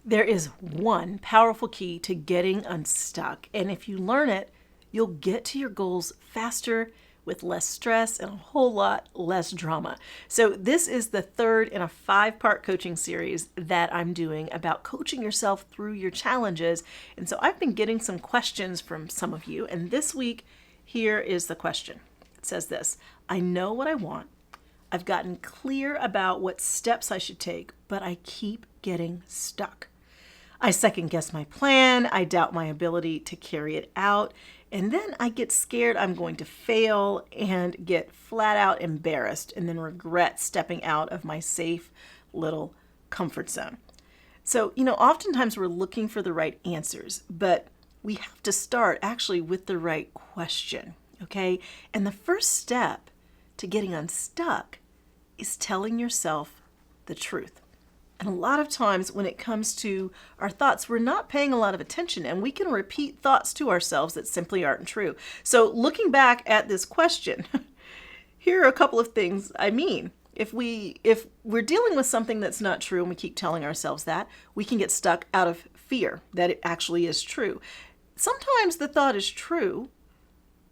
There is one powerful key to getting unstuck, and if you learn it, you'll get to your goals faster with less stress and a whole lot less drama. So this is the third in a 5-part coaching series that I'm doing about coaching yourself through your challenges. And so I've been getting some questions from some of you, and this week, here is the question. It says this: I know what I want. I've gotten clear about what steps I should take, but I keep getting stuck. I second guess my plan, I doubt my ability to carry it out, and then I get scared I'm going to fail and get flat out embarrassed and then regret stepping out of my safe little comfort zone. So, oftentimes we're looking for the right answers, but we have to start actually with the right question, okay? And the first step to getting unstuck is telling yourself the truth. And a lot of times when it comes to our thoughts, we're not paying a lot of attention, and we can repeat thoughts to ourselves that simply aren't true. So looking back at this question, here are a couple of things I mean. If we're dealing with something that's not true and we keep telling ourselves that, we can get stuck out of fear that it actually is true. Sometimes the thought is true,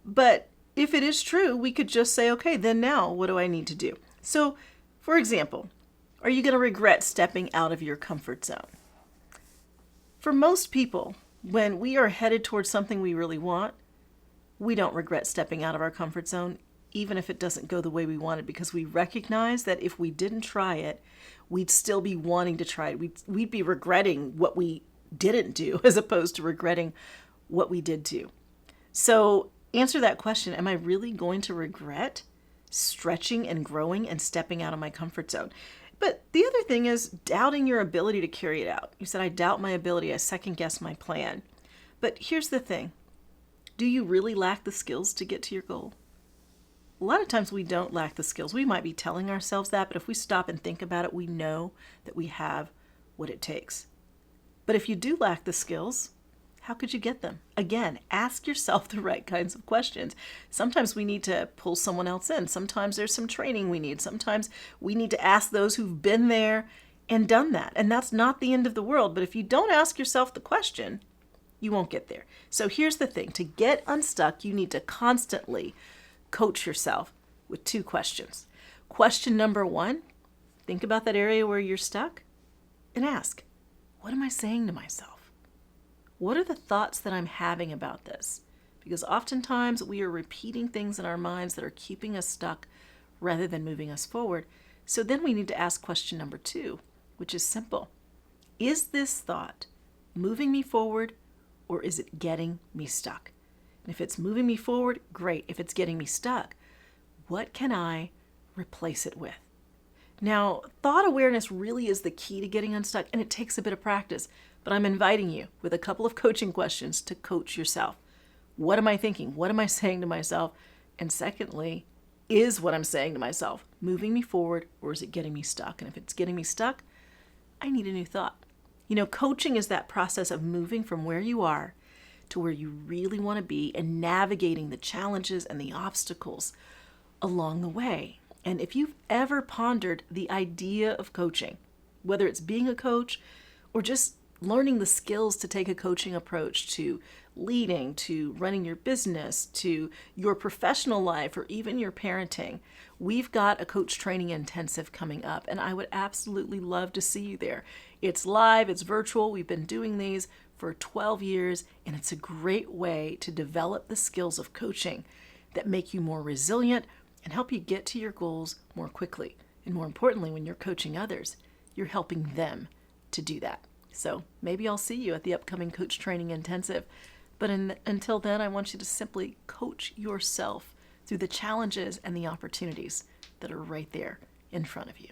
but if it is true, we could just say, okay, then now what do I need to do? So, for example, are you going to regret stepping out of your comfort zone? For most people, when we are headed towards something we really want, we don't regret stepping out of our comfort zone, even if it doesn't go the way we wanted, because we recognize that if we didn't try it, we'd still be wanting to try it. We'd be regretting what we didn't do as opposed to regretting what we did do. So answer that question: am I really going to regret stretching and growing and stepping out of my comfort zone? But the other thing is doubting your ability to carry it out. You said, I doubt my ability. I second guess my plan. But here's the thing. Do you really lack the skills to get to your goal? A lot of times we don't lack the skills. We might be telling ourselves that, but if we stop and think about it, we know that we have what it takes. But if you do lack the skills, how could you get them? Again, ask yourself the right kinds of questions. Sometimes we need to pull someone else in. Sometimes there's some training we need. Sometimes we need to ask those who've been there and done that. And that's not the end of the world. But if you don't ask yourself the question, you won't get there. So here's the thing. To get unstuck, you need to constantly coach yourself with 2 questions. Question number 1, think about that area where you're stuck and ask, what am I saying to myself? What are the thoughts that I'm having about this? Because oftentimes we are repeating things in our minds that are keeping us stuck rather than moving us forward. So then we need to ask question number 2, which is simple. Is this thought moving me forward, or is it getting me stuck? And if it's moving me forward, great. If it's getting me stuck, what can I replace it with? Now, thought awareness really is the key to getting unstuck, and it takes a bit of practice. But I'm inviting you with a couple of coaching questions to coach yourself. What am I thinking? What am I saying to myself? And secondly, is what I'm saying to myself moving me forward, or is it getting me stuck? And if it's getting me stuck, I need a new thought. Coaching is that process of moving from where you are to where you really want to be and navigating the challenges and the obstacles along the way. And if you've ever pondered the idea of coaching, whether it's being a coach or just learning the skills to take a coaching approach to leading, to running your business, to your professional life, or even your parenting, we've got a coach training intensive coming up, and I would absolutely love to see you there. It's live, it's virtual. We've been doing these for 12 years, and it's a great way to develop the skills of coaching that make you more resilient and help you get to your goals more quickly. And more importantly, when you're coaching others, you're helping them to do that. So maybe I'll see you at the upcoming Coach Training Intensive. But until then, I want you to simply coach yourself through the challenges and the opportunities that are right there in front of you.